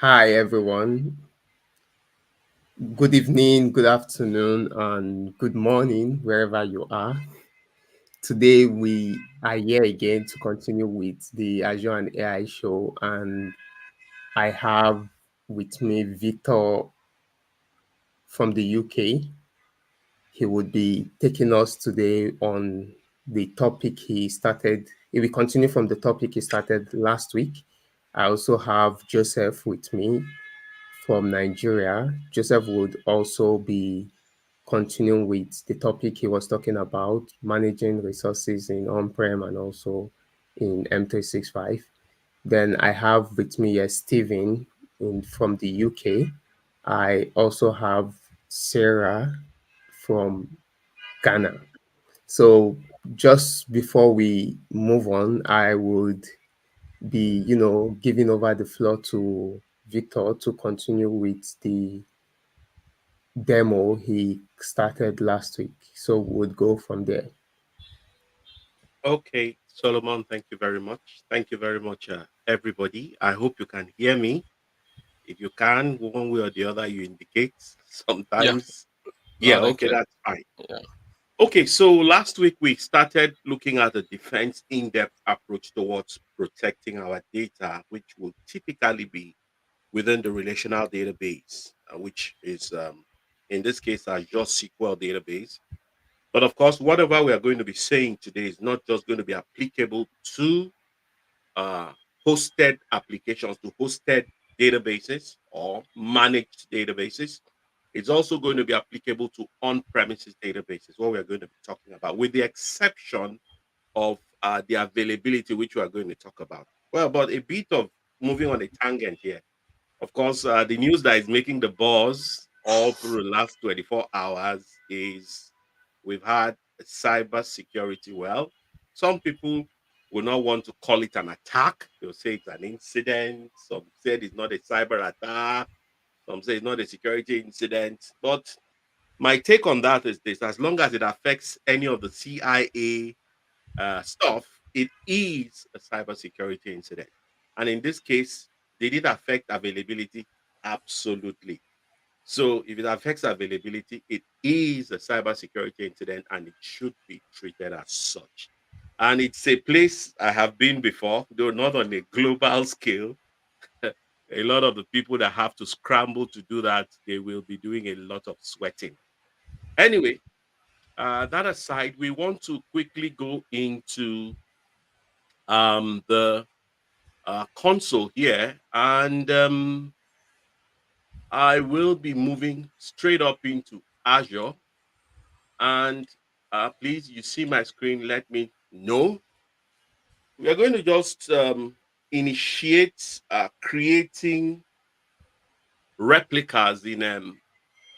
Hi, everyone. Good evening, good afternoon, and good morning, wherever you are. Today, we are here again to continue with the Azure and AI show. And I have with me Victor from the UK. He would be taking us today on the topic he started. If we continue from the topic he started last week, I also have Joseph with me from Nigeria. Joseph would also be continuing with the topic he was talking about, managing resources in on-prem and also in M365. Then I have with me here Stephen from the UK. I also have Sarah from Ghana. So just before we move on, I would be, giving over the floor to Victor to continue with the demo he started last week. So we'll go from there. Okay, Solomon, thank you very much. Thank you very much, everybody. I hope you can hear me. If you can, one way or the other, you indicate. Yeah, Sometimes, yeah, loud and okay, clear. that's fine. Yeah. Okay, so last week we started looking at the defense in depth approach towards protecting our data, which will typically be within the relational database, which is, in this case, Azure SQL database. But of course, whatever we are going to be saying today is not just going to be applicable to uh, hosted applications, to hosted databases or managed databases. It's also going to be applicable to on-premises databases, what we are going to be talking about, with the exception of the availability, which we are going to talk about. Well, but a bit of moving on a tangent here. Of course, the news that is making the buzz all through the last 24 hours is we've had cyber security. Well, some people will not want to call it an attack. They'll say it's an incident. Some said it's not a cyber attack. Some say it's not a security incident. But my take on that is this: as long as it affects any of the CIA stuff, it is a cybersecurity incident. And in this case, did it affect availability? Absolutely. So if it affects availability, it is a cybersecurity incident and it should be treated as such. And it's a place I have been before, though not on a global scale. A lot of the people that have to scramble to do that, they will be doing a lot of sweating. Anyway, that aside, we want to quickly go into the console here, and I will be moving straight up into Azure. And please, you see my screen, let me know. We are going to just initiate creating replicas in Azure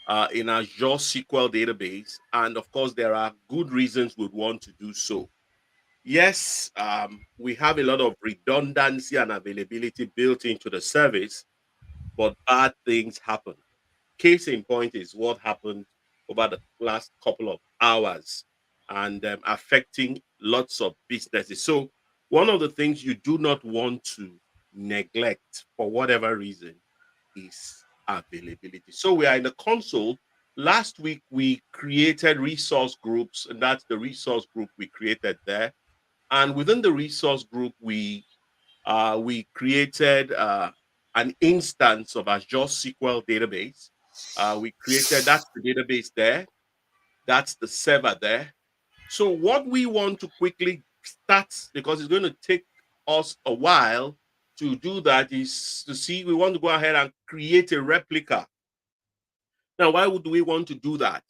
SQL database. And of course, there are good reasons we'd want to do so. Yes, we have a lot of redundancy and availability built into the service, but bad things happen. Case in point is what happened over the last couple of hours and affecting lots of businesses. So, one of the things you do not want to neglect for whatever reason is availability. So, we are in the console. Last week, we created resource groups, and that's the resource group we created there. And within the resource group, we created an instance of Azure SQL database. We created that's the database there, that's the server there. So what we want to quickly start, because it's going to take us a while to do that, is to see we want to go ahead and create a replica. Now, why would we want to do that?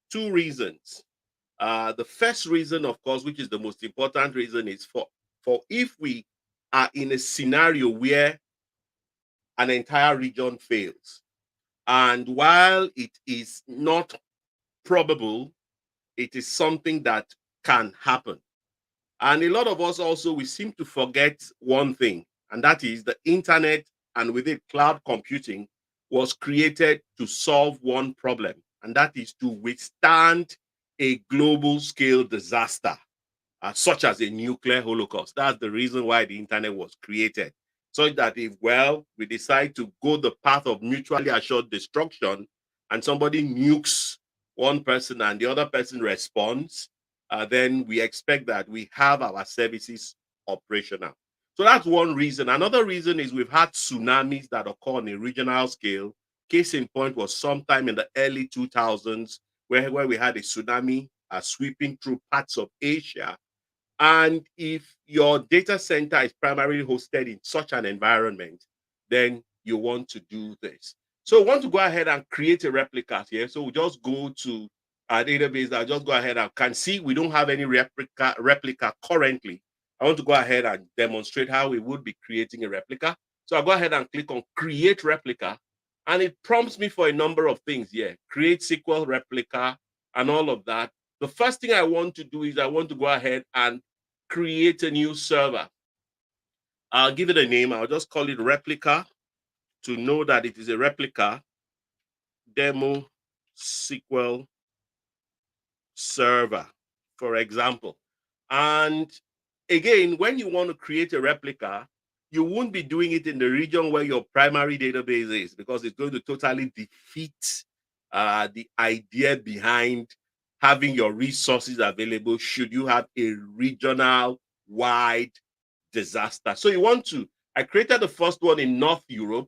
Two reasons. The first reason, of course, which is the most important reason, is for if we are in a scenario where an entire region fails. And while it is not probable, it is something that can happen. And a lot of us also, we seem to forget one thing, and that is the internet and with it, cloud computing was created to solve one problem, and that is to withstand a global scale disaster, such as a nuclear holocaust. That's the reason why the internet was created. such that if, well, we decide to go the path of mutually assured destruction and somebody nukes one person and the other person responds, then we expect that we have our services operational. So that's one reason. Another reason is we've had tsunamis that occur on a regional scale. Case in point was sometime in the early 2000s where we had a tsunami sweeping through parts of Asia. And if your data center is primarily hosted in such an environment, then you want to do this. So we want to go ahead and create a replica here. So we just go to our database. I'll just go ahead and can see we don't have any replica currently. I want to go ahead and demonstrate how we would be creating a replica. So I'll go ahead and click on create replica. And it prompts me for a number of things here. Create SQL replica and all of that. The first thing I want to do is I want to go ahead and create a new server. I'll give it a name. I'll just call it replica to know that it is a replica demo SQL server, for example. And again, when you want to create a replica, you won't be doing it in the region where your primary database is because it's going to totally defeat the idea behind having your resources available should you have a regional wide disaster. So you want to, I created the first one in North Europe.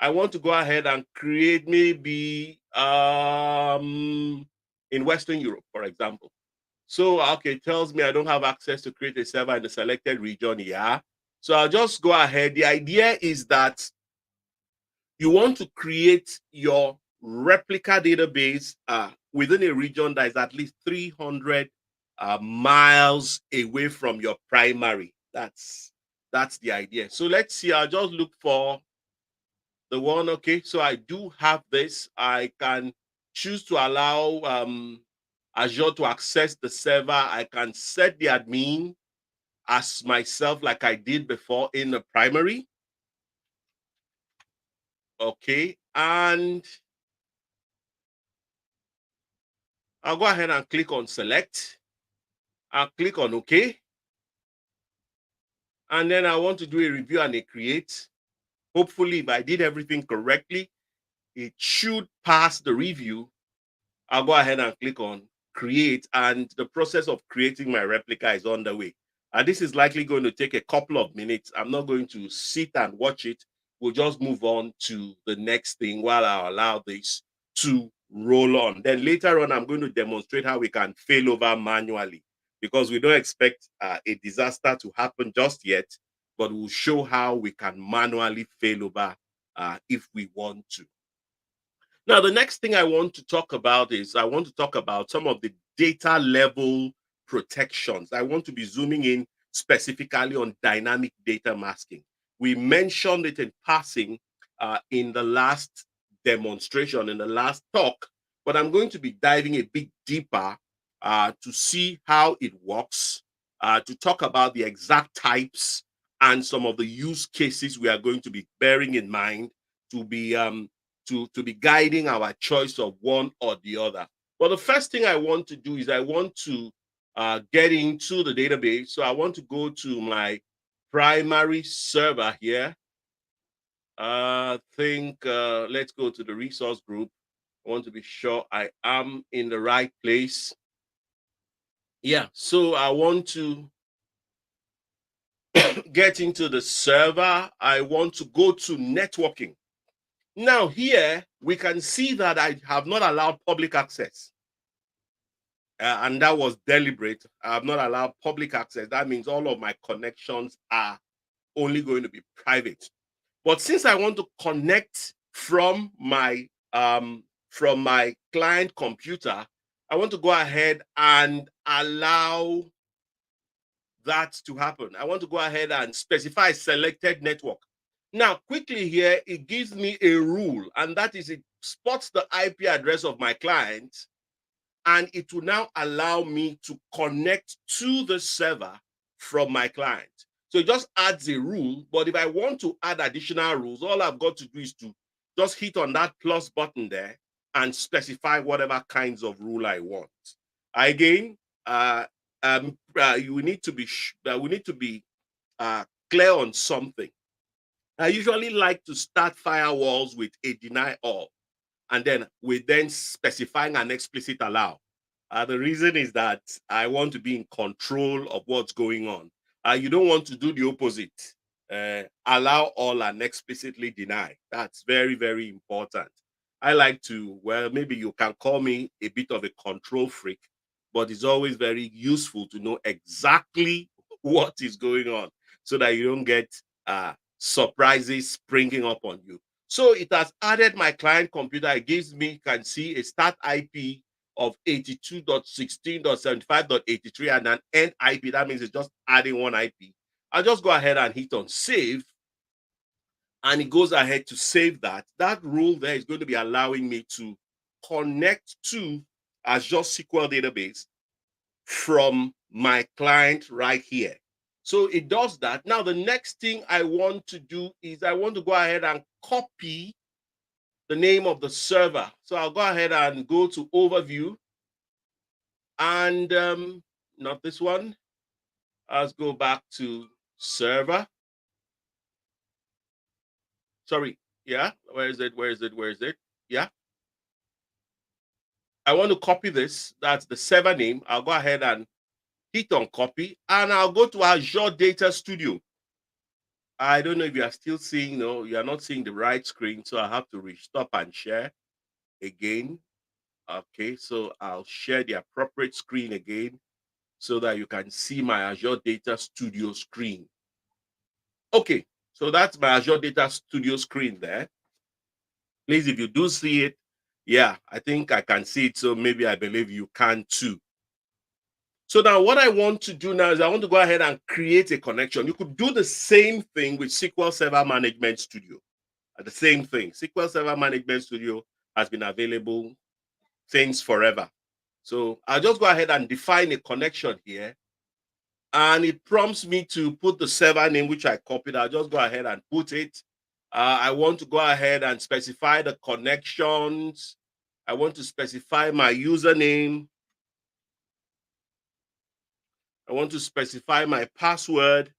I want to go ahead and create maybe in Western Europe, for example. So, okay, it tells me I don't have access to create a server in the selected region. Yeah. So I'll just go ahead. The idea is that you want to create your replica database within a region that is at least 300 miles away from your primary. That's the idea. So let's see. I'll just look for the one. Okay, so I do have this. I can choose to allow Azure to access the server. I can set the admin as myself like I did before in the primary. Okay, and I'll go ahead and click on select. I'll click on OK. And then I want to do a review and a create. Hopefully, if I did everything correctly, it should pass the review. I'll go ahead and click on create, and the process of creating my replica is underway. And this is likely going to take a couple of minutes. I'm not going to sit and watch it. We'll just move on to the next thing while I allow this to roll on. Then later on, I'm going to demonstrate how we can fail over manually because we don't expect a disaster to happen just yet, but we'll show how we can manually fail over if we want to. Now, the next thing I want to talk about is I want to talk about some of the data level protections. I want to be zooming in specifically on dynamic data masking. We mentioned it in passing in the last demonstration, in the last talk, but I'm going to be diving a bit deeper to see how it works, to talk about the exact types and some of the use cases we are going to be bearing in mind to be to be guiding our choice of one or the other. But the first thing I want to do is I want to get into the database. So I want to go to my primary server here. Let's go to the resource group. I want to be sure I am in the right place. Yeah, so I want to get into the server. I want to go to networking. Now here, we can see that I have not allowed public access. And that was deliberate. I have not allowed public access. That means all of my connections are only going to be private. But since I want to connect from my client computer, I want to go ahead and allow that to happen. I want to go ahead and specify selected network. Now, quickly here, it gives me a rule, and that is it spots the IP address of my client, and it will now allow me to connect to the server from my client. So it just adds a rule, but if I want to add additional rules, all I've got to do is to just hit on that plus button there and specify whatever kinds of rule I want. Again, we need to be clear on something. I usually like to start firewalls with a deny all, and then we then specifying an explicit allow. The reason is that I want to be in control of what's going on. You don't want to do the opposite. Allow all and explicitly deny. That's very, very important. I like to, well, maybe you can call me a bit of a control freak, but it's always very useful to know exactly what is going on so that you don't get surprises springing up on you. So it has added my client computer. It gives me, can see a start IP of 82.16.75.83 and an end IP. That means it's just adding one IP. I'll just go ahead and hit on save. And it goes ahead to save that. That rule there is going to be allowing me to connect to Azure SQL database from my client right here. So it does that. Now, the next thing I want to do is I want to go ahead and copy the name of the server. So I'll go ahead and go to overview and not this one. Let's go back to server. Sorry. Yeah. Where is it? Where is it? Where is it? Yeah. I want to copy this. That's the server name. I'll go ahead and hit on copy and I'll go to Azure Data Studio. I don't know if you are still seeing, no, you are not seeing the right screen. So I have to stop and share again. Okay, so I'll share the appropriate screen again so that you can see my Azure Data Studio screen. Okay, so that's my Azure Data Studio screen there. Please, if you do see it, yeah, I think I can see it. So maybe I believe you can too. So now what I want to do now is I want to go ahead and create a connection. You could do the same thing with SQL Server Management Studio. The same thing. SQL Server Management Studio has been available since forever. So I'll just go ahead and define a connection here. And it prompts me to put the server name, which I copied. I'll just go ahead and put it. I want to go ahead and specify the connections. I want to specify my username. I want to specify my password.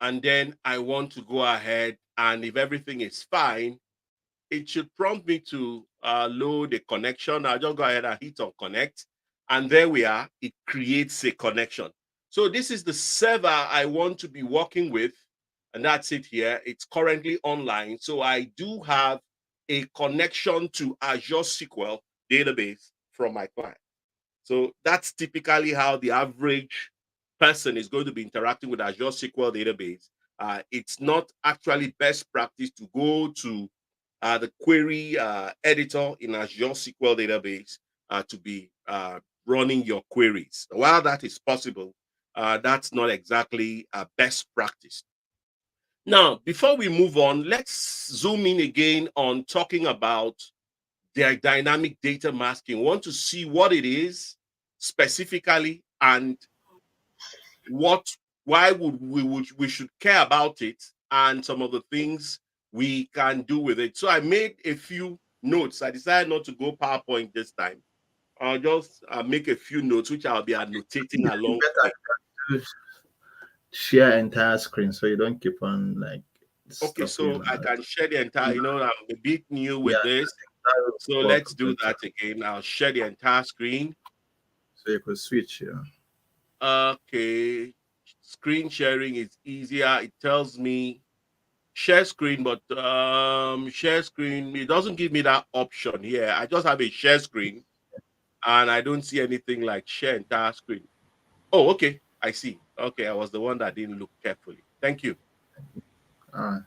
And then I want to go ahead and if everything is fine, it should prompt me to load a connection. I'll just go ahead and hit on connect. And there we are. It creates a connection. So this is the server I want to be working with. And that's it here. It's currently online. So I do have a connection to Azure SQL database from my client. So that's typically how the average person is going to be interacting with Azure SQL database. It's not actually best practice to go to the query editor in Azure SQL database to be running your queries. While that is possible, that's not exactly best practice. Now, before we move on, let's zoom in again on talking about their dynamic data masking. We want to see what it is specifically and what why we should care about it and some of the things we can do with it. So I made a few notes. I decided not to go PowerPoint this time. I'll just make a few notes which I'll be annotating along with. To share entire screen so you don't keep on like Okay, so stopping. I can share the entire, I'm a bit new Yeah, with this. that So would let's work do better. that again. I'll share the entire screen. So you could switch. Yeah. Okay, screen sharing is easier. It tells me share screen, but share screen, it doesn't give me that option here. I just have a share screen and I don't see anything like share entire screen. Oh, okay, I see. Okay, I was the one that didn't look carefully. Thank you. All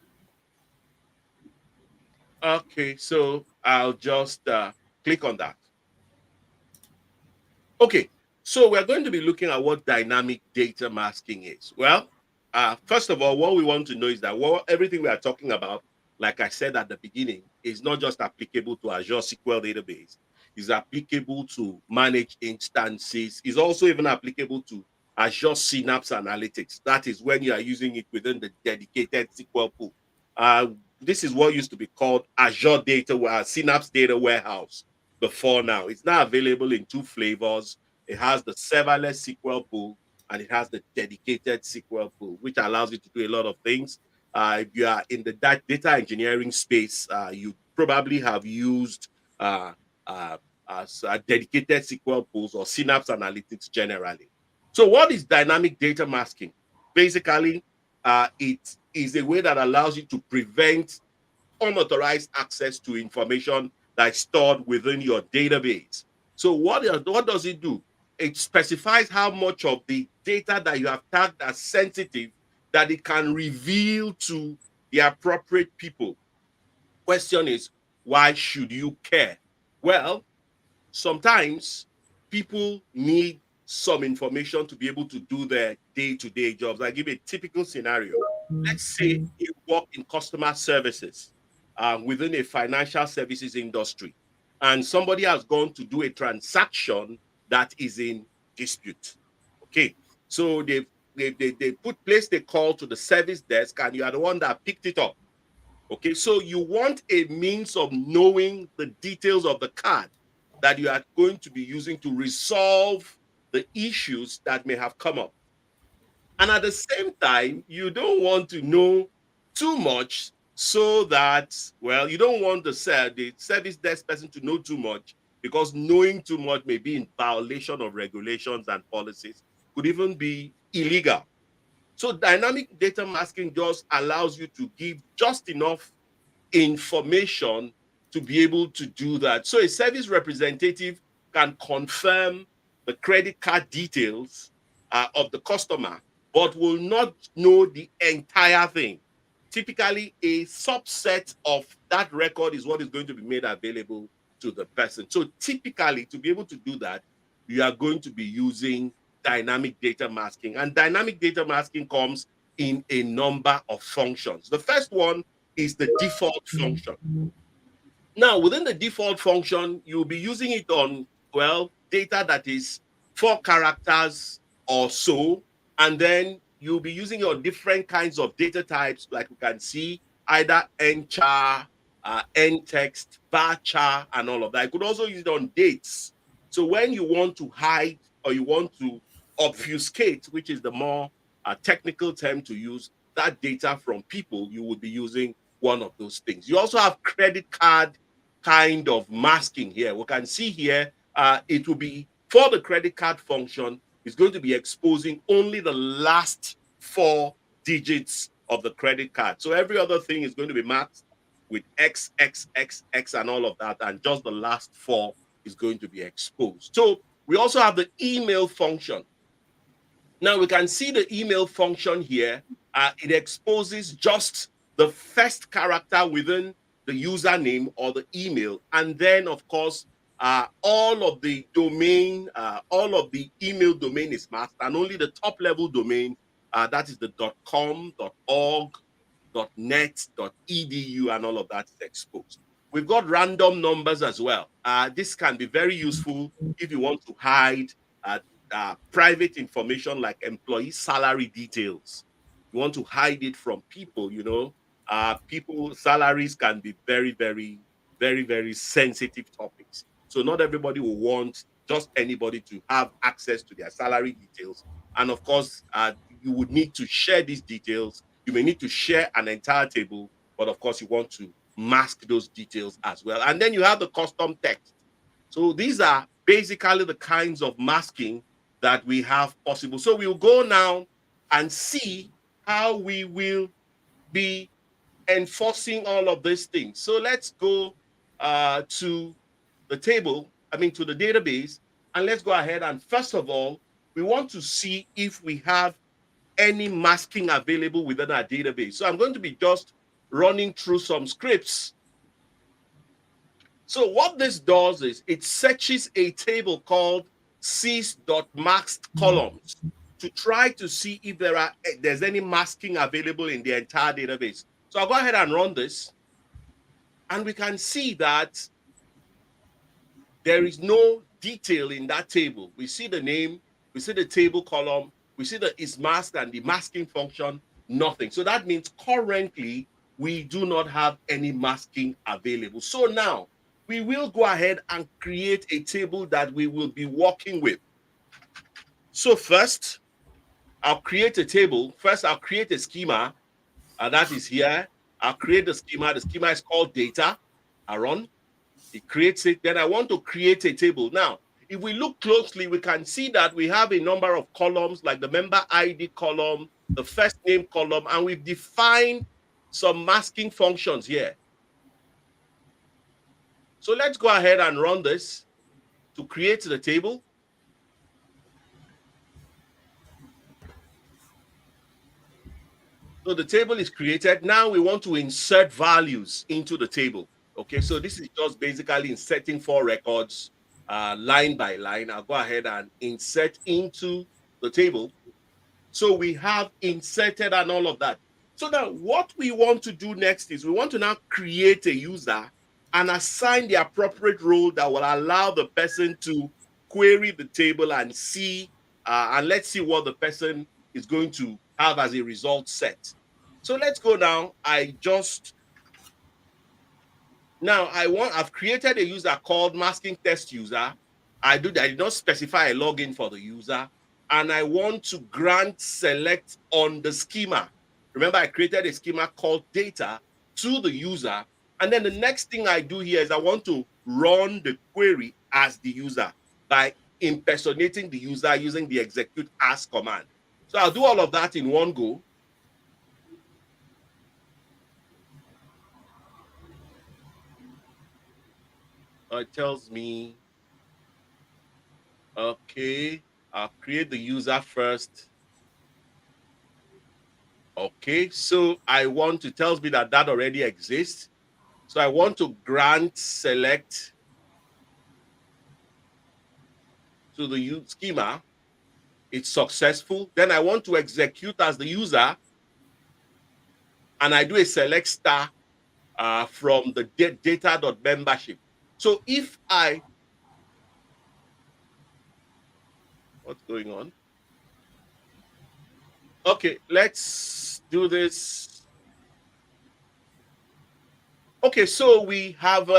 Okay, so I'll just click on that. Okay, so we're going to be looking at what dynamic data masking is. Well, first of all, what we want to know is that everything we are talking about, like I said at the beginning, is not just applicable to Azure SQL database. It's applicable to manage instances. It's also even applicable to Azure Synapse Analytics. That is when you are using it within the dedicated SQL pool. Uh, this is what used to be called Synapse Data Warehouse before now. It's now available in two flavors. It has the serverless SQL pool, and it has the dedicated SQL pool, which allows you to do a lot of things. If you are in the data engineering space, you probably have used uh, uh, dedicated SQL pools or Synapse Analytics generally. So, what is dynamic data masking? Basically, it is a way that allows you to prevent unauthorized access to information that is stored within your database. So what does it do? It specifies how much of the data that you have tagged as sensitive that it can reveal to the appropriate people. Question is, why should you care? Well, sometimes people need some information to be able to do their day-to-day jobs. I give a typical scenario. Let's say you work in customer services within a financial services industry, and somebody has gone to do a transaction that is in dispute. Okay, so they placed a call to the service desk, and you are the one that picked it up. Okay, so you want a means of knowing the details of the card that you are going to be using to resolve the issues that may have come up. And at the same time, you don't want to know too much so that, well, you don't want the service desk person to know too much, because knowing too much may be in violation of regulations and policies, could even be illegal. So dynamic data masking just allows you to give just enough information to be able to do that. So a service representative can confirm the credit card details of the customer, but will not know the entire thing. Typically, a subset of that record is what is going to be made available to the person. So typically, to be able to do that, you are going to be using dynamic data masking. And dynamic data masking comes in a number of functions. The first one is the default function. Now, within the default function, you'll be using it on, well, data that is 4 characters or so. And then you'll be using it on different kinds of data types, like we can see either nchar, ntext, varchar, and all of that. You could also use it on dates. So when you want to hide or you want to obfuscate, which is the more technical term to use, that data from people, you would be using one of those things. You also have credit card kind of masking here. We can see here, it will be for the credit card function, it's going to be exposing only the last 4 digits of the credit card. So every other thing is going to be masked with X, X, X, X, and all of that, and just the last 4 is going to be exposed. So we also have the email function. Now we can see the email function here. It exposes just the first character within the username or the email. And then, of course, all of the domain, all of the email domain is masked, and only the top level domain, that is the .com, .org, .net, .edu, and all of that is exposed. We've got random numbers as well. This can be very useful if you want to hide uh, private information like employee salary details. You want to hide it from people, people salaries can be very, very, very, very sensitive topics. So not everybody will want just anybody to have access to their salary details. And of course, you would need to share these details. You may need to share an entire table, but of course, you want to mask those details as well. And then you have the custom text. So these are basically the kinds of masking that we have possible. So we'll go now and see how we will be enforcing all of these things. So let's go to the table, to the database, and let's go ahead and first of all, we want to see if we have any masking available within our database. So I'm going to be just running through some scripts. So what this does is it searches a table called sys.masked columns to try to see if there's any masking available in the entire database. So I'll go ahead and run this, and we can see that there is no detail in that table. We see the name, we see the table column, we see the is masked and the masking function, nothing. So that means currently we do not have any masking available. So now we will go ahead and create a table that we will be working with. So first, I'll create a table. First, I'll create a schema, and that is here. I'll create the schema. The schema is called data. I run. It creates it. Then I want to create a table. Now, if we look closely, we can see that we have a number of columns, like the member ID column, the first name column, and we've defined some masking functions here. So let's go ahead and run this to create the table. So the table is created. Now we want to insert values into the table. Okay, so this is just basically inserting 4 records line by line. I'll go ahead and insert into the table. So we have inserted and all of that. So now what we want to do next is we want to now create a user and assign the appropriate role that will allow the person to query the table and see, and let's see what the person is going to have as a result set. So let's go now. I've created a user called masking test user. I did not specify a login for the user, and I want to grant select on the schema. Remember, I created a schema called data to the user. And then the next thing I do here is I want to run the query as the user by impersonating the user using the execute as command. So I'll do all of that in one go. It tells me, okay, I'll create the user first. Okay, so I want to, tells me that that already exists. So I want to grant select to the schema. It's successful. Then I want to execute as the user, and I do a select star from the data.membership. So if what's going on? Okay, let's do this. Okay, so we have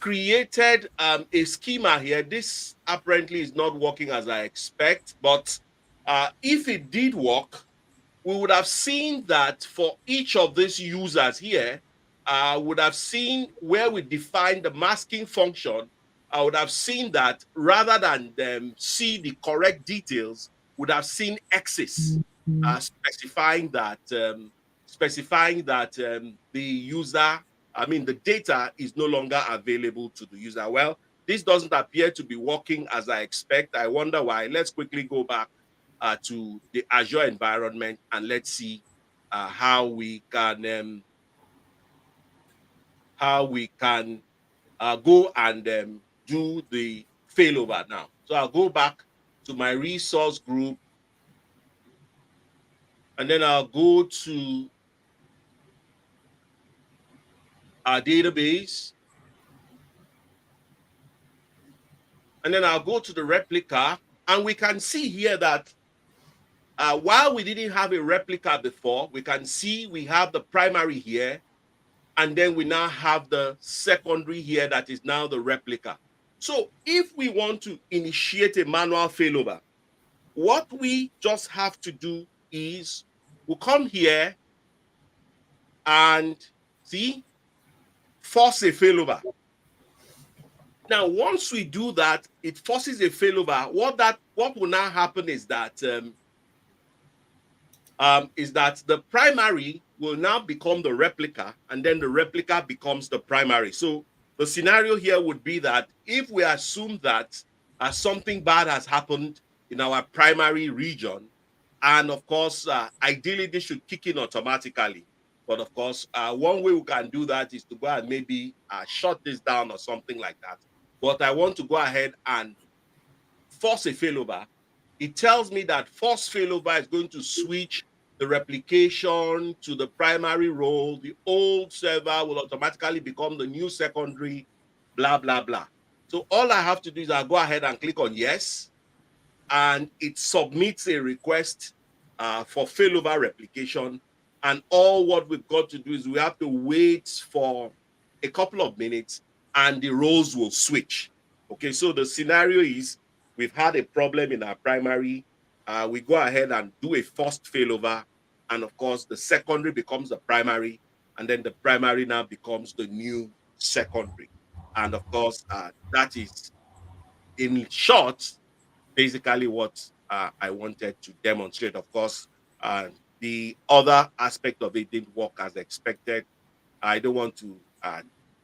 created a schema here. This apparently is not working as I expect, but if it did work, we would have seen that for each of these users here, would have seen where we define the masking function. I would have seen that rather than see the correct details, would have seen X's specifying that the user, I mean, the data is no longer available to the user. Well, this doesn't appear to be working as I expect. I wonder why. Let's quickly go back to the Azure environment and let's see how we can go and do the failover now. So I'll go back to my resource group, and then I'll go to our database, and then I'll go to the replica, and we can see here that while we didn't have a replica before, we can see we have the primary here, and then we now have the secondary here that is now the replica. So if we want to initiate a manual failover, what we just have to do is we'll come here and see, force a failover. Now, once we do that, it forces a failover. What will now happen is that the primary will now become the replica, and then the replica becomes the primary. So the scenario here would be that if we assume that something bad has happened in our primary region, and of course, ideally this should kick in automatically. But of course, one way we can do that is to go and maybe shut this down or something like that. But I want to go ahead and force a failover. It tells me that force failover is going to switch the replication to the primary role. The old server will automatically become the new secondary, blah, blah, blah. So all I have to do is I'll go ahead and click on yes, and it submits a request for failover replication. And all what we've got to do is we have to wait for a couple of minutes and the roles will switch. Okay, so the scenario is we've had a problem in our primary, we go ahead and do a first failover, and of course the secondary becomes the primary, and then the primary now becomes the new secondary. And of course, that is in short basically what I wanted to demonstrate. Of course, the other aspect of it didn't work as expected. I don't want to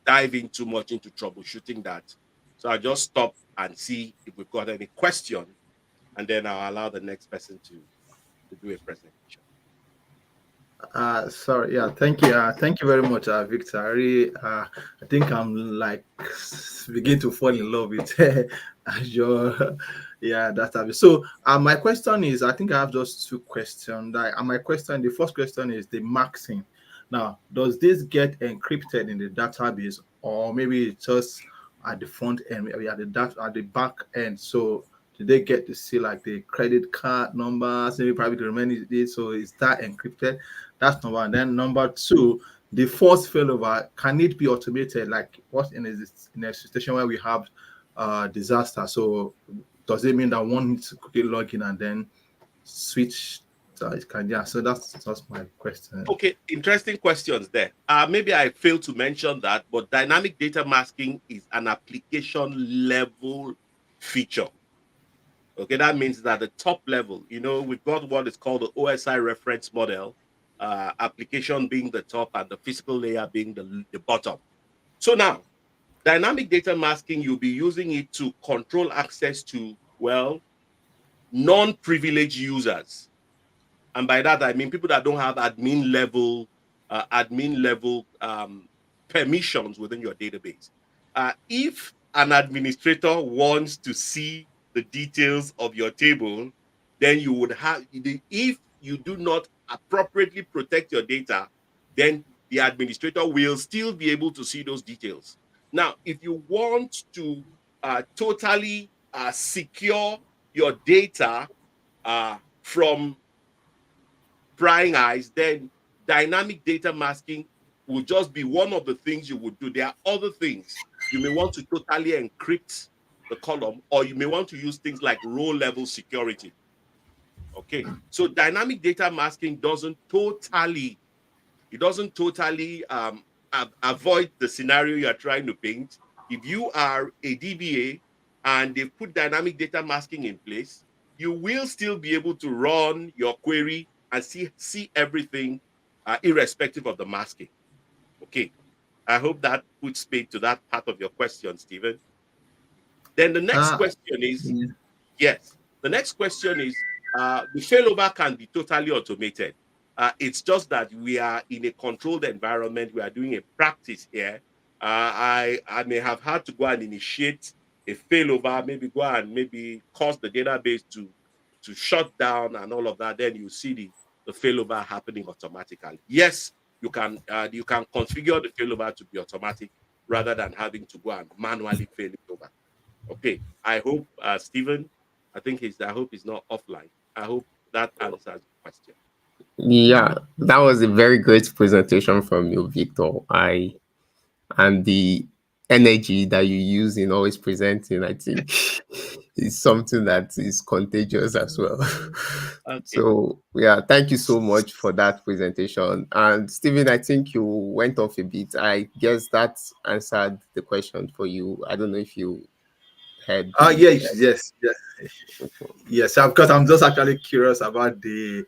dive in too much into troubleshooting that. So I just stop and see if we've got any question, and then I'll allow the next person to do a presentation. Sorry, yeah, thank you very much, Victor. I think I'm like begin to fall in love with Azure, yeah, database. So, my question is, I think I have just two questions. My question, the first question is the maxing. Now, does this get encrypted in the database, or maybe it's just at the front end, maybe at the back end? So, do they get to see like the credit card numbers, maybe probably the remaining date? So, is that encrypted? That's number one. Then number two, the first failover, can it be automated? Like what in a situation where we have disaster? So does it mean that one needs to quickly log in and then switch? It can, yeah. So that's my question. Okay, interesting questions there. Maybe I failed to mention that, but dynamic data masking is an application level feature. Okay, that means that the top level, we've got what is called the OSI reference model, application being the top and the physical layer being the bottom. So now, dynamic data masking, you'll be using it to control access to, well, non-privileged users. And by that, I mean people that don't have admin level permissions within your database. If an administrator wants to see the details of your table, then you would have, if you do not appropriately protect your data, then the administrator will still be able to see those details. Now, if you want to totally secure your data from prying eyes, then dynamic data masking will just be one of the things you would do. There are other things. You may want to totally encrypt the column, or you may want to use things like row level security. Okay, so dynamic data masking doesn't totally avoid the scenario you are trying to paint. If you are a DBA and they've put dynamic data masking in place, you will still be able to run your query and see everything irrespective of the masking. Okay, I hope that puts paid to that part of your question, Stephen. Then the next Ah, question is, yeah. yes, the next question is, the failover can be totally automated. It's just that we are in a controlled environment. We are doing a practice here. I may have had to go and initiate a failover, maybe go and maybe cause the database to shut down and all of that. Then you see the failover happening automatically. Yes, you can configure the failover to be automatic rather than having to go and manually fail it over. Okay, I hope Stephen, I hope he's not offline. I hope that answers the question. Yeah, that was a very great presentation from you, Victor. And the energy that you use in always presenting, I think, is something that is contagious as well. Okay. So yeah, thank you so much for that presentation. And Stephen, I think you went off a bit. I guess that answered the question for you. I don't know if you had the Yes, yes, yes, yes. Because I'm just actually curious about the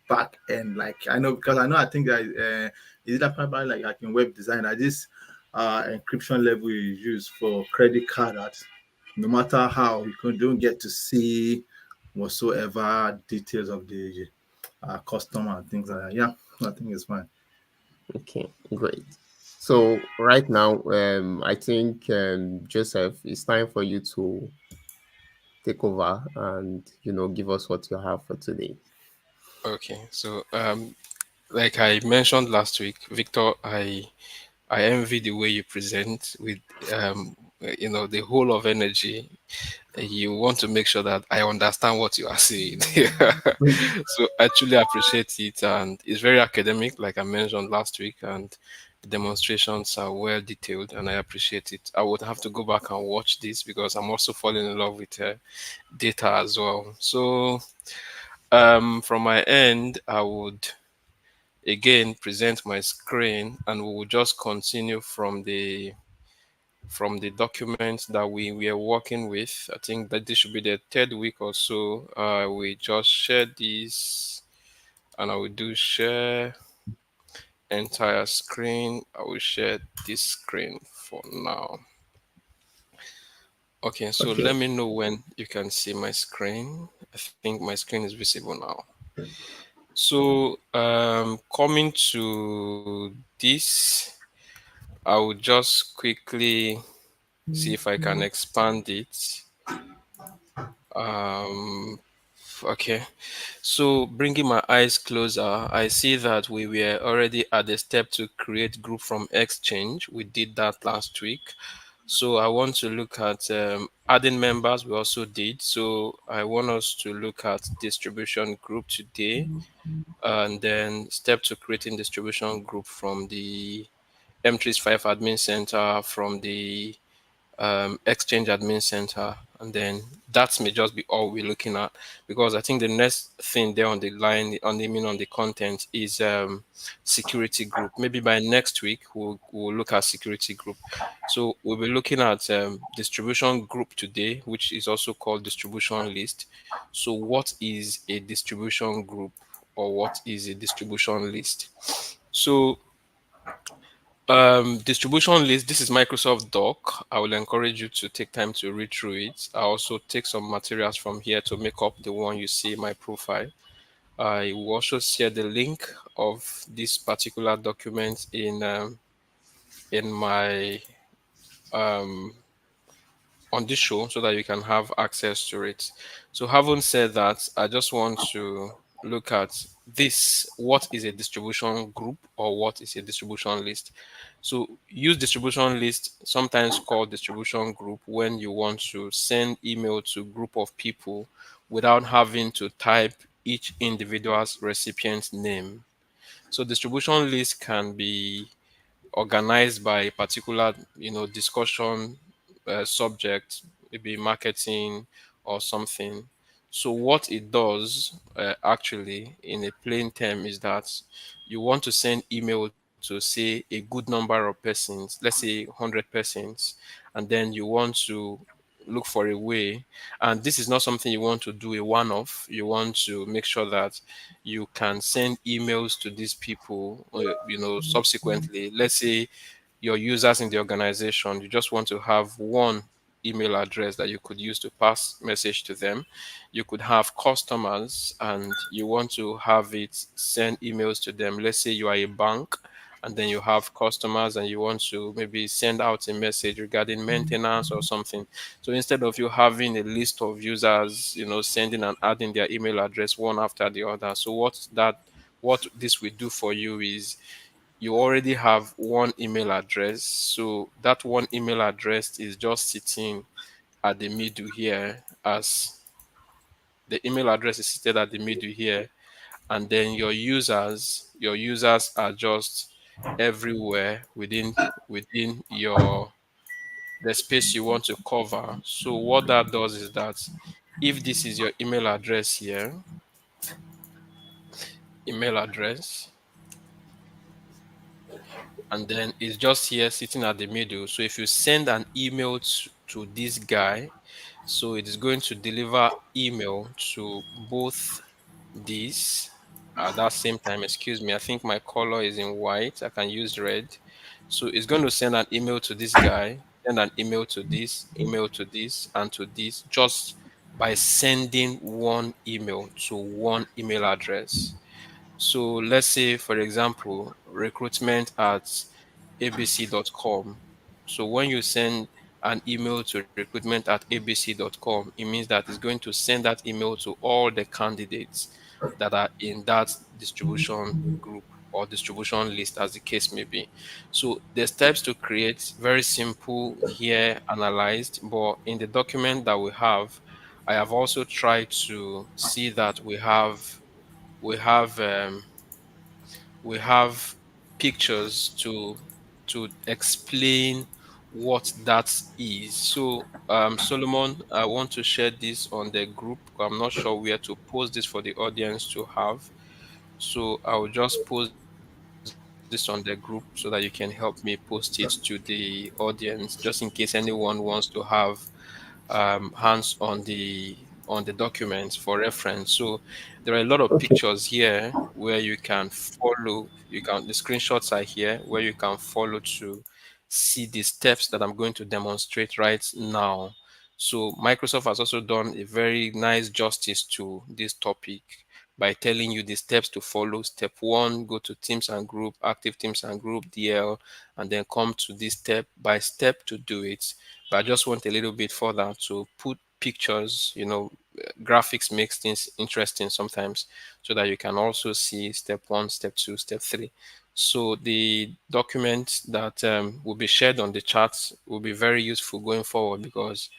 back end. Like I know, because I know, I think that is that probably like in web design, that this encryption level you use for credit card, that no matter how don't get to see whatsoever details of the customer and things like that. Yeah, I think it's fine. Okay, great. So right now, I think Joseph, it's time for you to take over and give us what you have for today. Okay, so like I mentioned last week, Victor, I envy the way you present with the whole of energy. You want to make sure that I understand what you are saying. So I truly appreciate it, and it's very academic, like I mentioned last week, and The demonstrations are well detailed, and I appreciate it. I would have to go back and watch this because I'm also falling in love with data as well. So, from my end, I would again present my screen, and we will just continue from the documents that we are working with. I think that this should be the third week or so. We just share this, and I will do share entire screen. I will share this screen for now. Okay, so Okay. let me know when you can see my screen. I think my screen is visible now. So, coming to this, I will just quickly see if I can expand it. Um, okay. So bringing my eyes closer, I see that we were already at the step to create group from Exchange. We did that last week. So I want to look at adding members. We also did. So I want us to look at distribution group today, and then step to creating distribution group from the M35 admin center, from the Exchange Admin Center, and then that may just be all we're looking at, because I think the next thing there on the line, on the mean on the content is security group. Maybe by next week we'll look at security group. So we'll be looking at distribution group today, which is also called distribution list. So what is a distribution group, or what is a distribution list? So distribution list, this is Microsoft Doc. I will encourage you to take time to read through it. I also take some materials from here to make up the one you see in my profile. I will also share the link of this particular document in my um, on this show so that you can have access to it. So, having said that, I just want to look at this: what is a distribution group, or what is a distribution list? So, use distribution list, sometimes called distribution group, when you want to send email to group of people without having to type each individual's recipient name. So, distribution list can be organized by a particular discussion subject, maybe marketing or something. So what it does actually in a plain term is that you want to send email to say a good number of persons, let's say 100 persons, and then you want to look for a way, and this is not something you want to do a one-off. You want to make sure that you can send emails to these people subsequently. Let's say your users in the organization, you just want to have one email address that you could use to pass message to them. You could have customers and you want to have it send emails to them. Let's say you are a bank and then you have customers and you want to maybe send out a message regarding maintenance or something. So instead of you having a list of users, sending and adding their email address one after the other. So what this will do for you is you already have one email address. So that one email address is just sitting at the middle here, as the email address is seated at the middle here, and then your users are just everywhere within your the space you want to cover. So what that does is that if this is your email address here, email address, and then it's just here sitting at the middle. So if you send an email to this guy, so it is going to deliver email to both these at that same time. Excuse me, I think my color is in white. I can use red. So it's going to send an email to this guy, send an email to this, and to this, just by sending one email to one email address. So let's say, for example, recruitment at abc.com. So when you send an email to recruitment at abc.com, it means that it's going to send that email to all the candidates that are in that distribution group or distribution list, as the case may be. So the steps to create, very simple here, analyzed, but in the document that we have, I have also tried to see that we have we have pictures to to explain what that is. So, Solomon, I want to share this on the group. I'm not sure where to post this for the audience to have. So I'll just post this on the group so that you can help me post it to the audience, just in case anyone wants to have hands on the documents for reference. So there are a lot of pictures Okay. here where you can follow. You can the screenshots are here where you can follow to see the steps that I'm going to demonstrate right now. So Microsoft has also done a very nice justice to this topic by telling you the steps to follow. Step one, go to Teams and Group, Active Teams and Group, DL, and then come to this step by step to do it. But I just want a little bit further to put pictures, graphics makes things interesting sometimes so that you can also see step one, step two, step three. So the document that will be shared on the chat will be very useful going forward because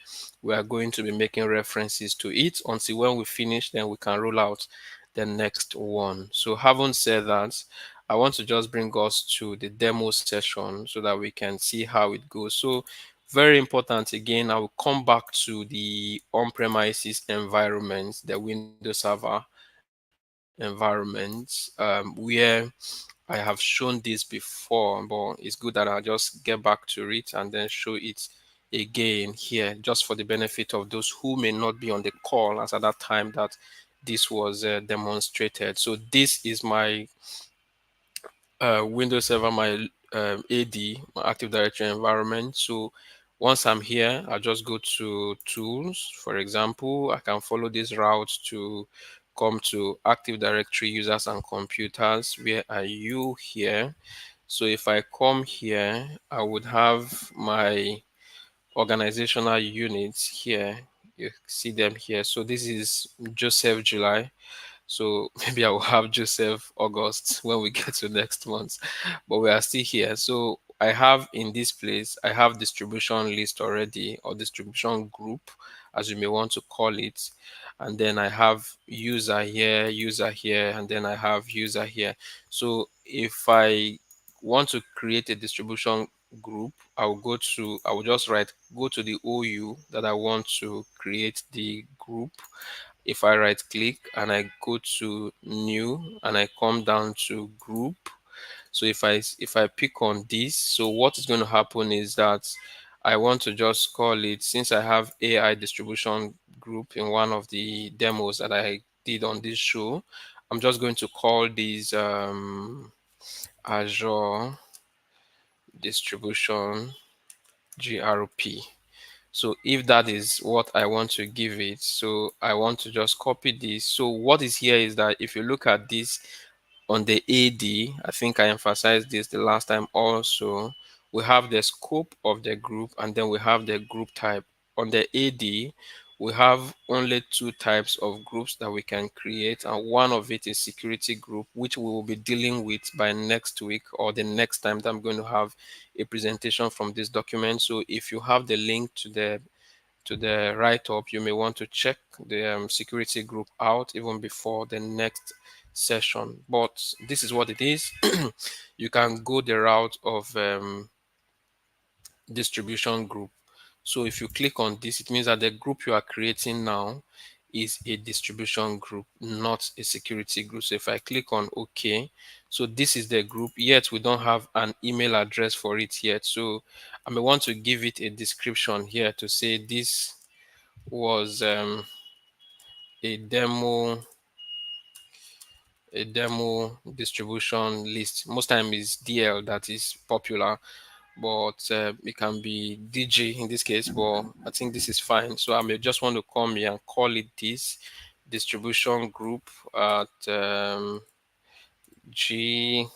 we are going to be making references to it until when we finish, then we can roll out the next one. So having said that, I want to just bring us to the demo session so that we can see how it goes. So very important again, I will come back to the on-premises environment, the Windows Server environment, where I have shown this before, but it's good that I just get back to it and then show it again here, just for the benefit of those who may not be on the call as at that time that this was demonstrated. So this is my Windows Server, my AD, my Active Directory environment. So once I'm here, I just go to Tools. For example, I can follow this route to come to Active Directory users and computers. Where are you here? So if I come here, I would have my organizational units here. You see them here. So this is Joseph July. So maybe I will have Joseph August when we get to next month, but we are still here. So I have in this place, I have distribution list already, or distribution group, as you may want to call it. And then I have user here, and then I have user here. So if I want to create a distribution group, I will just go to the OU that I want to create the group. If I right click and I go to new and I come down to group, so if I pick on this, so what is going to happen is that I want to just call it, since I have AI distribution group in one of the demos that I did on this show, I'm just going to call these Azure distribution GRP. So if that is what I want to give it, so I want to just copy this. So what is here is that if you look at this on the AD, I think I emphasized this the last time also, we have the scope of the group and then we have the group type. On the AD, we have only two types of groups that we can create, and one of it is security group, which we will be dealing with by next week or the next time that I'm going to have a presentation from this document. So if you have the link to the write-up, you may want to check the security group out even before the next session. But this is what it is. You can go the route of distribution group. So if you click on this, it means that the group you are creating now is a distribution group, not a security group. So if I click on OK, so this is the group, yet we don't have an email address for it yet. So I may want to give it a description here to say this was a demo distribution list. Most time is DL that is popular, but it can be DG in this case, but I think this is fine. So I may just want to come here and call it this distribution group at G.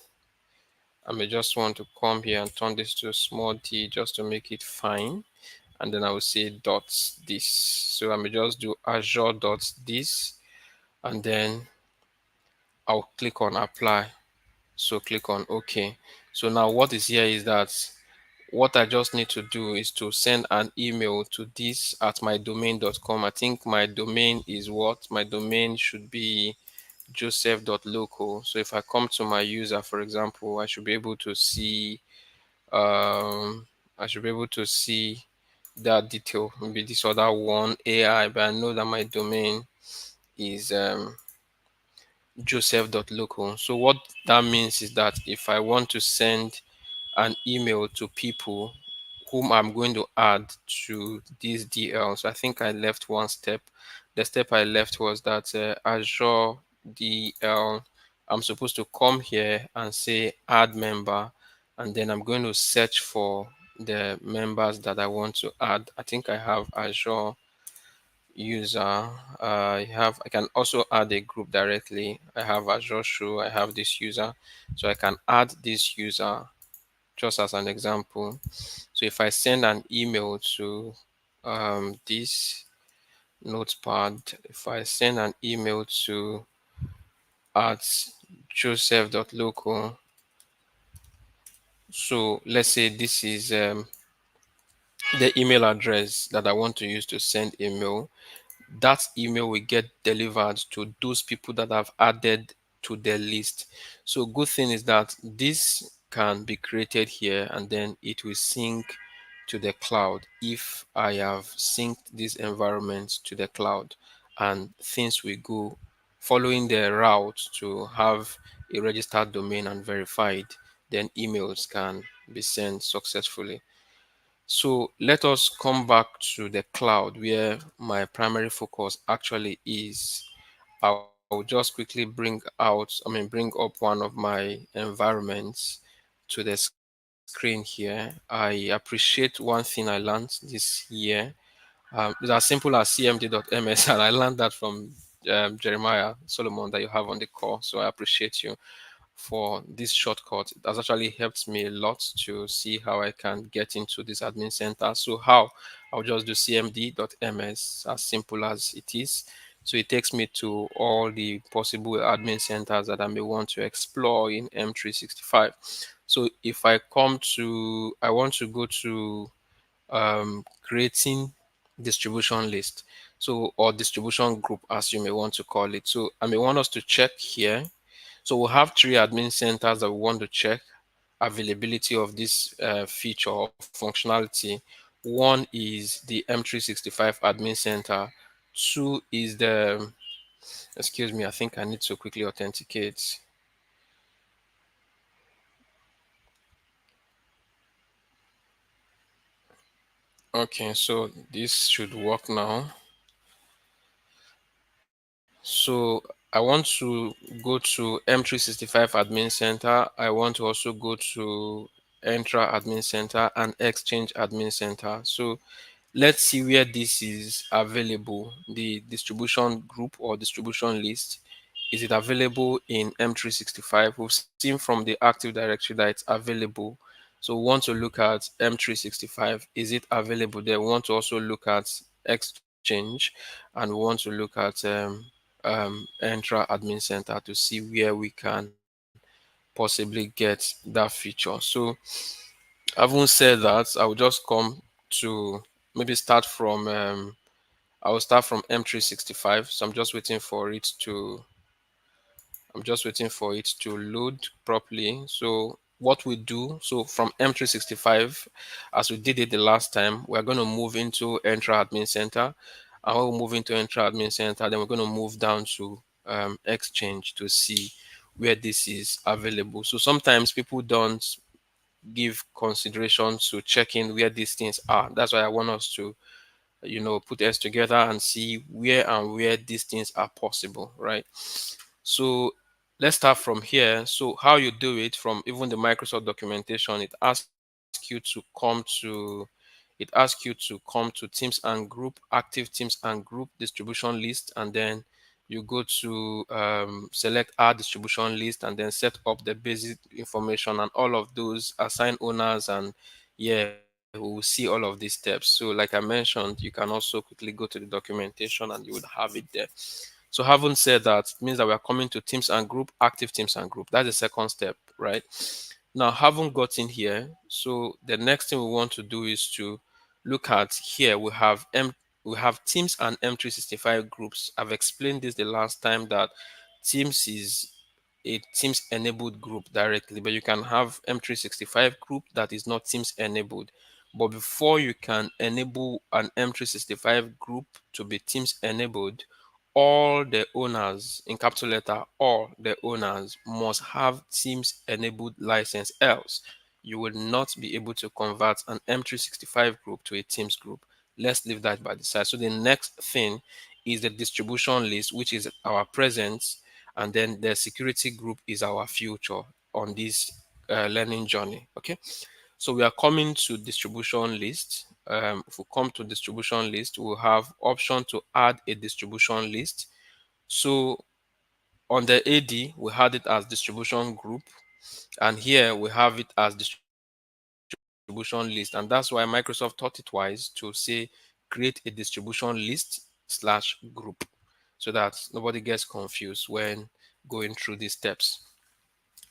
I may just want to come here and turn this to a small d just to make it fine. And then I will say dots this. So I may just do Azure dots this, and then I'll click on apply. So click on OK. So now what is here is that what I just need to do is to send an email to this at mydomain.com. I think my domain is what? My domain should be joseph.local. So if I come to my user, for example, I should be able to see I should be able to see that detail. Maybe this other one AI, but I know that my domain is joseph.local. So what that means is that if I want to send an email to people whom I'm going to add to this DL. So I think I left one step. The step I left was that Azure DL, I'm supposed to come here and say add member, and then I'm going to search for the members that I want to add. I think I have Azure user. I can also add a group directly. I have Azure show. I have this user, so I can add this user just as an example. So if I send an email to this notepad, if I send an email to at joseph.local, so let's say this is the email address that I want to use to send email. That email will get delivered to those people that I've added to the list. So good thing is that this can be created here and then it will sync to the cloud if I have synced this environment to the cloud, and things will go following the route to have a registered domain and verified, then emails can be sent successfully. So let us come back to the cloud where my primary focus actually is. I'll just quickly bring up one of my environments to the screen here. I appreciate one thing I learned this year. It's as simple as cmd.ms, and I learned that from Jeremiah Solomon that you have on the call. So I appreciate you for this shortcut. It has actually helped me a lot to see how I can get into this admin center. So how? I'll just do cmd.ms, as simple as it is. So it takes me to all the possible admin centers that I may want to explore in M365. So if I want to go to creating distribution list. So, or distribution group, as you may want to call it. So I may want us to check here. So we'll have three admin centers that we want to check availability of this feature or functionality. One is the M365 admin center. Two is the, excuse me, I think I need to quickly authenticate. Okay, so this should work now. So I want to go to M365 admin center. I want to also go to Entra admin center and Exchange admin center. So let's see where this is available. The distribution group or distribution list. Is it available in M365? We've seen from the Active Directory that it's available. So we want to look at M365. Is it available there? We want to also look at Exchange, and we want to look at Entra Admin Center to see where we can possibly get that feature. So having said that, I will just come to maybe start from I will start from M365. So I'm just waiting for it to load properly. So what we do, so from M365, as we did it the last time, we're going to move into Entra Admin Center. And when we move into Entra Admin Center, then we're going to move down to Exchange to see where this is available. So sometimes people don't give consideration to checking where these things are. That's why I want us to put us together and see where these things are possible, right? So let's start from here. So how you do it from even the Microsoft documentation, it asks you to come to teams and group, active teams and group distribution list, and then you go to select our distribution list and then set up the basic information and all of those, assign owners, and yeah, we'll see all of these steps. So like I mentioned, you can also quickly go to the documentation and you would have it there. So having said that, it means that we are coming to teams and group, active teams and group. That's the second step, right? Now, having gotten here, so the next thing we want to do is to look at here. We have teams and M365 groups. I've explained this the last time that teams is a Teams enabled group directly, but you can have M365 group that is not Teams enabled. But before you can enable an M365 group to be Teams enabled, all the owners, in capital letter, all the owners must have Teams enabled license, else you will not be able to convert an M365 group to a Teams group. Let's leave that by the side. So the next thing is the distribution list, which is our present, and then the security group is our future on this learning journey. Okay, so we are coming to distribution list. If we come to distribution list, we'll have option to add a distribution list. So on the AD, we had it as distribution group, and here we have it as distribution list, and that's why Microsoft thought it wise to say create a distribution list slash group, so that nobody gets confused when going through these steps.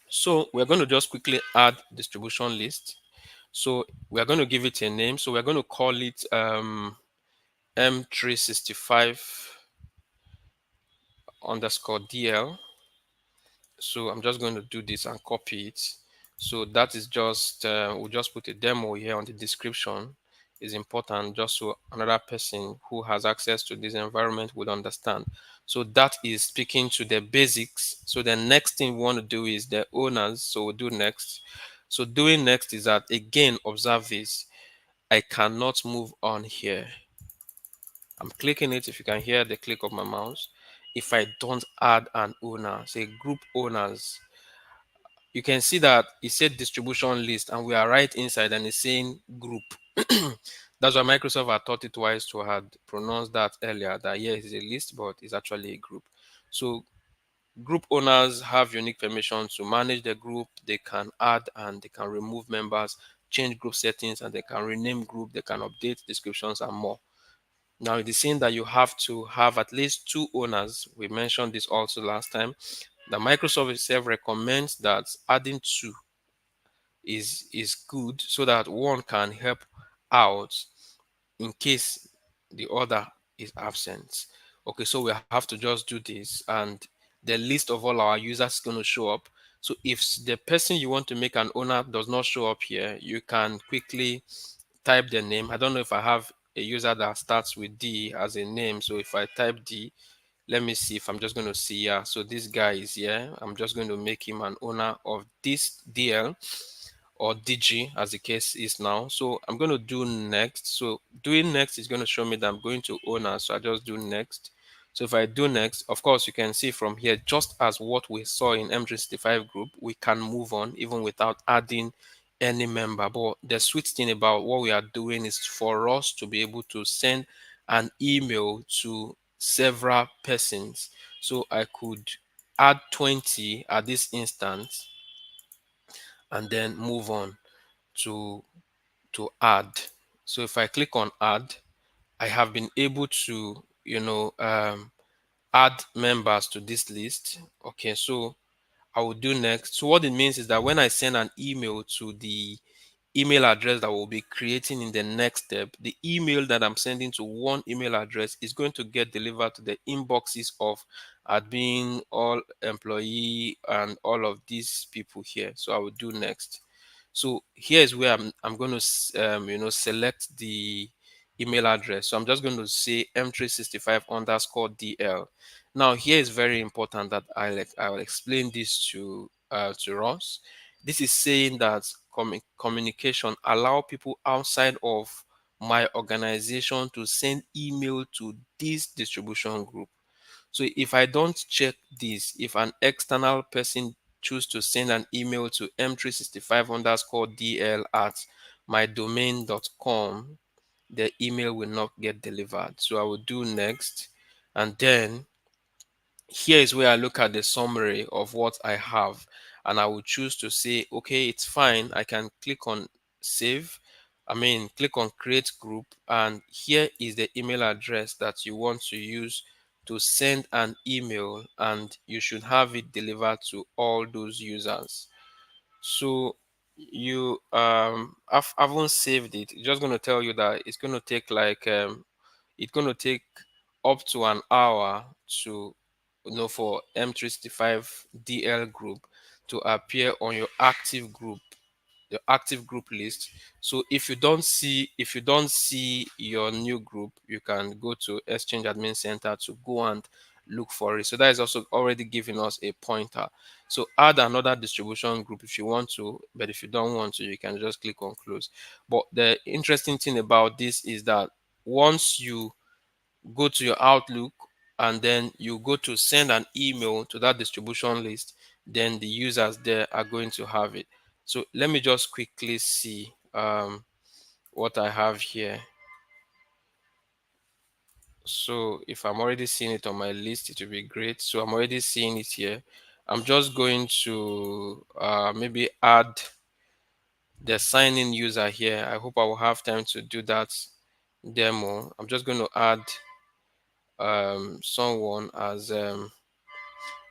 So we're going to just quickly add distribution list. So we're going to give it a name. So we're going to call it M365 underscore DL. So I'm just going to do this and copy it. So that is just we'll just put a demo here on the description. Is important just so another person who has access to this environment would understand. So that is speaking to the basics. So the next thing we want to do is the owners. So we'll do next. So doing next is that, again, observe this. I cannot move on here. I'm clicking it. If you can hear the click of my mouse, if I don't add an owner, say group owners, you can see that it said distribution list and we are right inside and it's saying group. That's why Microsoft had thought it wise to had pronounced that earlier, that yes, it's a list, but it's actually a group. So group owners have unique permission to manage the group. They can add and they can remove members, change group settings, and they can rename group, they can update descriptions and more. Now it is saying that you have to have at least two owners. We mentioned this also last time. The Microsoft itself recommends that adding two is good so that one can help out in case the other is absent. Okay, so we have to just do this, and the list of all our users is going to show up. So if the person you want to make an owner does not show up here, you can quickly type the name. I don't know if I have a user that starts with D as a name. So if I type D, let me see if I'm just going to see. Yeah, so this guy is here. I'm just going to make him an owner of this DL or DG as the case is now. So I'm going to do next. So doing next is going to show me that I'm going to owner. So I just do next. So if I do next, of course, you can see from here, just as what we saw in M365 group, we can move on even without adding any member. But the sweet thing about what we are doing is for us to be able to send an email to several persons. So I could add 20 at this instance and then move on to add. So if I click on add, I have been able to add members to this list. Okay, so I will do next. So what it means is that when I send an email to the email address that we'll be creating in the next step, the email that I'm sending to one email address is going to get delivered to the inboxes of admin, all employee, and all of these people here. So I will do next. So here's where I'm going to select the email address. So I'm just going to say M365 underscore DL. Now here is very important that I'll explain this to Ross. This is saying that communication allow people outside of my organization to send email to this distribution group. So if I don't check this, if an external person choose to send an email to m365 underscore dl at mydomain.com, the email will not get delivered. So I will do next, and then here is where I look at the summary of what I have, and I will choose to say, okay, it's fine. I can click on save. Click on create group, and here is the email address that you want to use to send an email, and you should have it delivered to all those users. So you haven't saved it. It's just going to tell you that it's going to take like it's going to take up to an hour to for M365 DL group to appear on your active group, the active group list. So if you don't see your new group, you can go to Exchange Admin Center to go and look for it. So that is also already giving us a pointer. So add another distribution group if you want to, but if you don't want to, you can just click on close. But the interesting thing about this is that once you go to your Outlook and then you go to send an email to that distribution list, then the users there are going to have it. So let me just quickly see what I have here. So if I'm already seeing it on my list, it will be great. So I'm already seeing it here. I'm just going to maybe add the sign in user here. I hope I will have time to do that demo. I'm just going to add someone as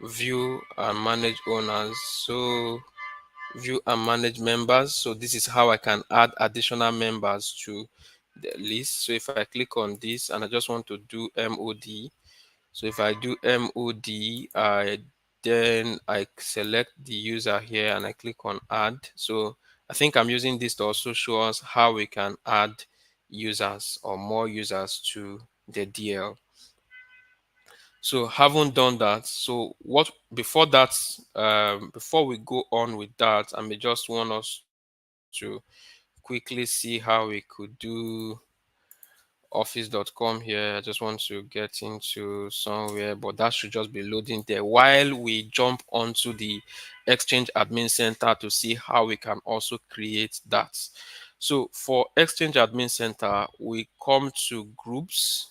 view and manage owners. So view and manage members. So this is how I can add additional members to the list. So if I click on this and I just want to do mod, so if I do mod, then I select the user here and I click on add. So I think I'm using this to also show us how we can add users or more users to the DL. So having done that, so what before that, before we go on with that, I may just want us to quickly see how we could do office.com here. I just want to get into somewhere, but that should just be loading there while we jump onto the Exchange Admin Center to see how we can also create that. So for Exchange Admin Center, we come to groups.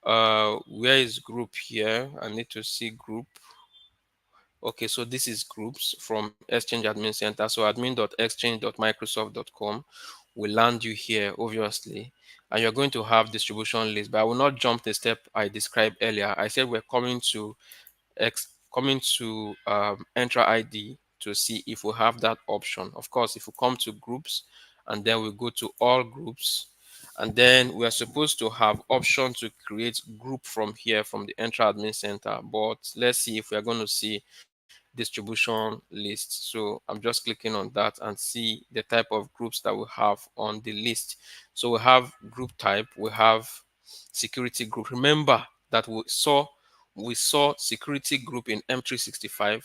Where is group here? I need to see group. Okay, so this is groups from Exchange Admin Center. So admin.exchange.microsoft.com will land you here, obviously. And you're going to have distribution list, but I will not jump the step I described earlier. I said we're coming to Entra ID to see if we have that option. Of course, if we come to groups and then we go to all groups, and then we are supposed to have option to create group from here from the Entra Admin Center. But let's see if we are going to see distribution list. So I'm just clicking on that and see the type of groups that we have on the list. So we have group type, we have security group. Remember that we saw security group in M365.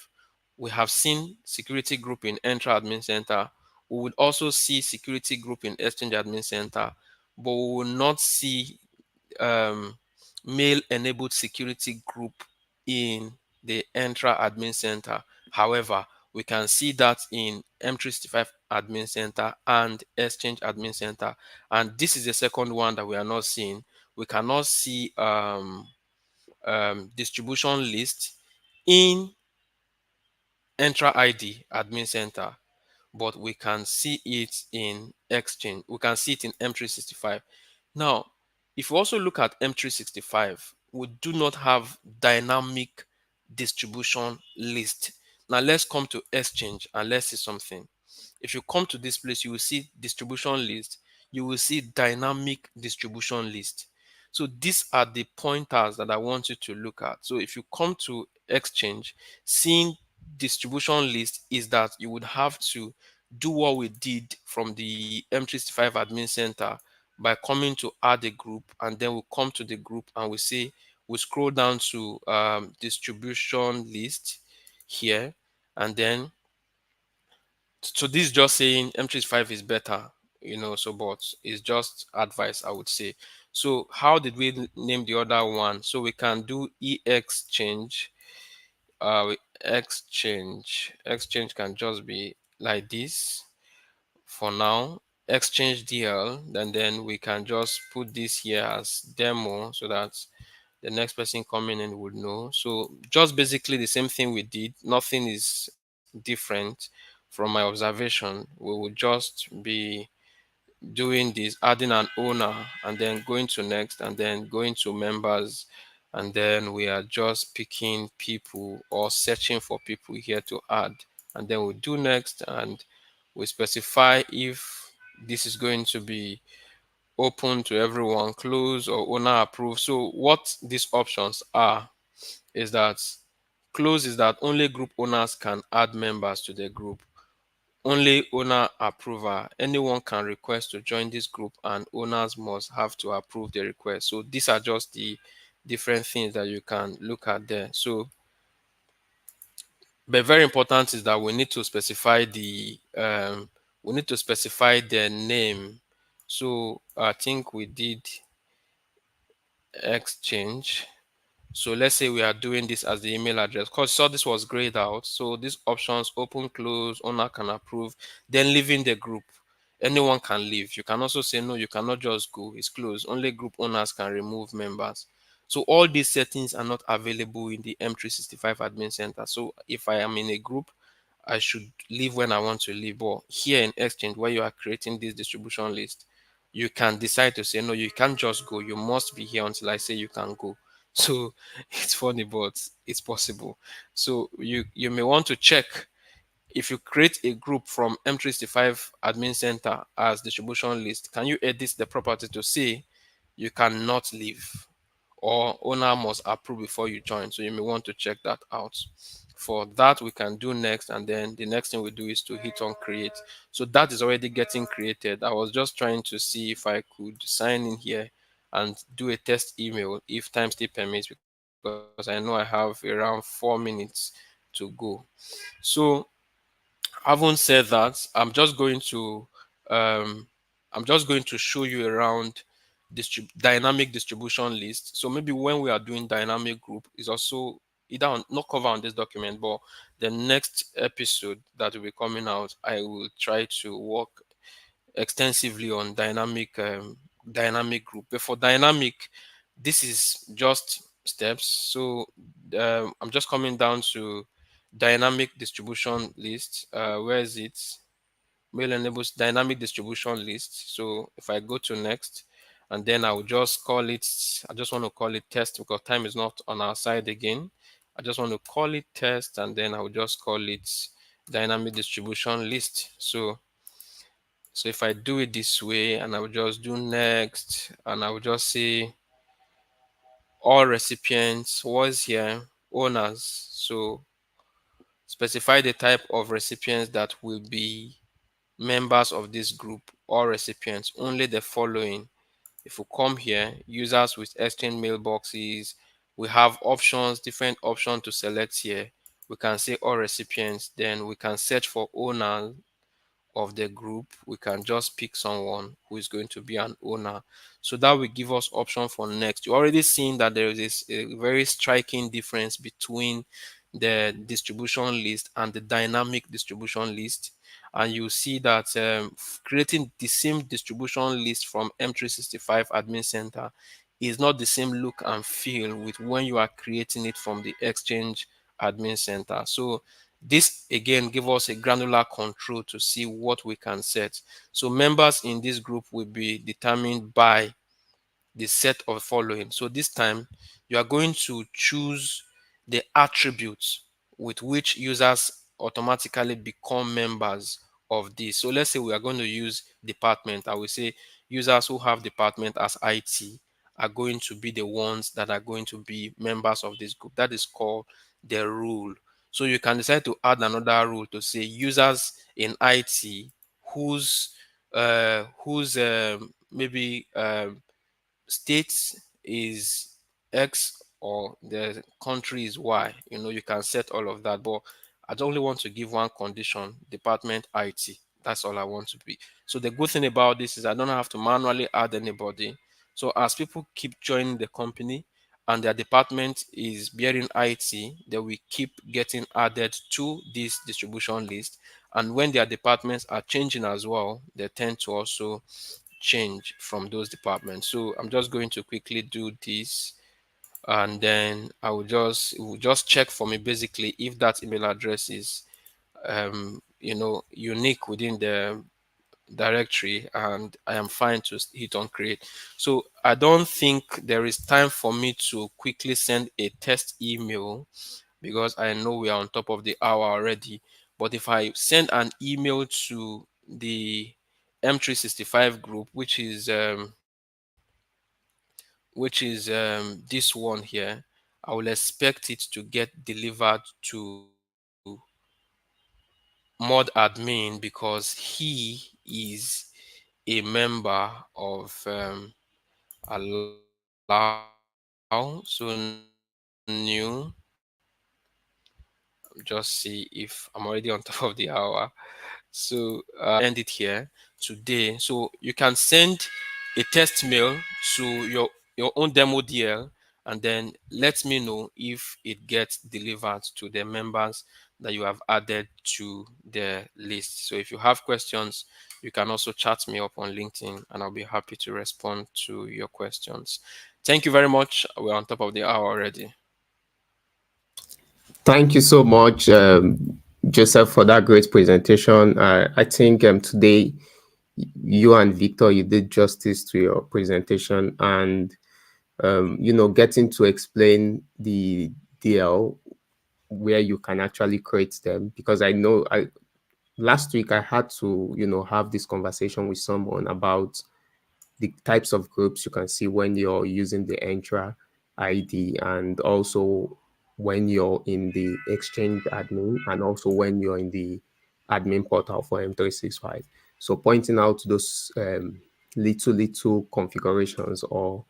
We have seen security group in Entra Admin Center. We would also see security group in Exchange Admin Center, but we will not see um, mail enabled security group in the Entra Admin Center. However, we can see that in M365 Admin Center and Exchange Admin Center. And this is the second one that we are not seeing. We cannot see distribution list in Entra ID Admin Center, but we can see it in Exchange. We can see it in M365. Now, if you also look at M365, we do not have dynamic distribution list. Now let's come to Exchange and let's see something. If you come to this place, you will see distribution list. You will see dynamic distribution list. So these are the pointers that I want you to look at. So if you come to Exchange, seeing distribution list is that you would have to do what we did from the M365 admin center by coming to add a group, and then we come to the group and we scroll down to distribution list here, and then so this is just saying M365 is better, so but it's just advice, I would say. So how did we name the other one? So we can do exchange. Exchange can just be like this for now. Exchange DL, and then we can just put this here as demo so that the next person coming in would know. So just basically the same thing we did. Nothing is different from my observation. We will just be doing this, adding an owner, and then going to next, and then going to members, and then we are just picking people or searching for people here to add, and then we do next, and we specify if this is going to be open to everyone, close, or owner approved. So what these options are is that close is that only group owners can add members to the group. Only owner approval. Anyone can request to join this group and owners must have to approve the request. So these are just the different things that you can look at there. So, but very important is that we need to specify the name. So I think we did exchange. So let's say we are doing this as the email address because so this was grayed out. So these options open, close, owner can approve, then leaving the group. Anyone can leave. You can also say no, you cannot just go. It's closed. Only group owners can remove members. So all these settings are not available in the M365 admin center. So if I am in a group, I should leave when I want to leave. But here in Exchange, where you are creating this distribution list, you can decide to say no, you can't just go. You must be here until I say you can go. So it's funny, but it's possible. So you may want to check if you create a group from M365 admin center as distribution list, can you edit the property to say you cannot leave or owner must approve before you join? So you may want to check that out. For that, we can do next, and then the next thing we do is to hit on create. So that is already getting created. I was just trying to see if I could sign in here and do a test email if time still permits, because I know I have around 4 minutes to go. So having said that, um, I'm just going to show you around dynamic distribution list. So maybe when we are doing dynamic group is also either not cover on this document, but the next episode that will be coming out, I will try to work extensively on dynamic group. But for dynamic, this is just steps. So I'm just coming down to dynamic distribution list. Where is it? Mail enables dynamic distribution list. So if I go to next, and then I will just call it, I just want to call it test because time is not on our side again. I just want to call it test, and then I will just call it dynamic distribution list. So if I do it this way and I will just do next and I will just say all recipients was here, owners. So specify the type of recipients that will be members of this group or recipients, only the following. If we come here, users with exchange mailboxes, we have options, different options to select here. We can say all recipients, then we can search for owners of the group. We can just pick someone who is going to be an owner, so that will give us option for next. You're already seeing that there is this a very striking difference between the distribution list and the dynamic distribution list, and you see that creating the same distribution list from M365 admin center is not the same look and feel with when you are creating it from the exchange admin center. So this again give us a granular control to see what we can set. So members in this group will be determined by the set of following. So this time you are going to choose the attributes with which users automatically become members of this. So let's say we are going to use department. I will say users who have department as IT are going to be the ones that are going to be members of this group. That is called the rule. So you can decide to add another rule to say users in IT whose maybe state is X or the country is Y. You can set all of that, but I only want to give one condition: department IT. That's all I want to be. So the good thing about this is I don't have to manually add anybody. So as people keep joining the company and their department is bearing IT, they will keep getting added to this distribution list. And when their departments are changing as well, they tend to also change from those departments. So I'm just going to quickly do this, and then it will just check for me basically if that email address is unique within the directory, and I am fine to hit on create. So I don't think there is time for me to quickly send a test email because I know we are on top of the hour already. But if I send an email to the M365 group, which is this one here, I will expect it to get delivered to mod admin because he is a member of allow. So new, just see if I'm already on top of the hour. So end it here today. So you can send a test mail to your own demo DL, and then let me know if it gets delivered to the members that you have added to the list. So if you have questions, you can also chat me up on LinkedIn, and I'll be happy to respond to your questions. Thank you very much. We're on top of the hour already. Thank you so much, Joseph, for that great presentation. I think today you and Victor, you did justice to your presentation, and getting to explain the DL where you can actually create them, because I know I last week I had to have this conversation with someone about the types of groups you can see when you're using the Entra ID, and also when you're in the Exchange admin, and also when you're in the admin portal for M365. So pointing out those little configurations or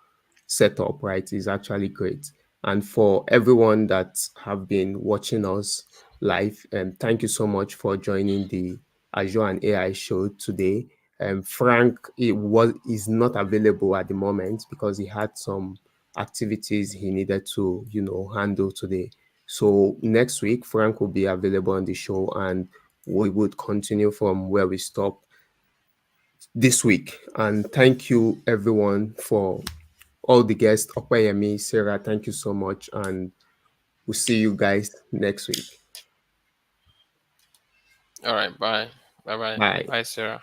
setup, right, is actually great. And for everyone that have been watching us live, thank you so much for joining the Azure and AI show today. Frank is not available at the moment because he had some activities he needed to handle today. So next week Frank will be available on the show, and we would continue from where we stopped this week. And thank you everyone for all the guests. Opeyemi, Sarah, thank you so much, and we'll see you guys next week. All right, bye. Bye bye. Bye. Bye, Sarah.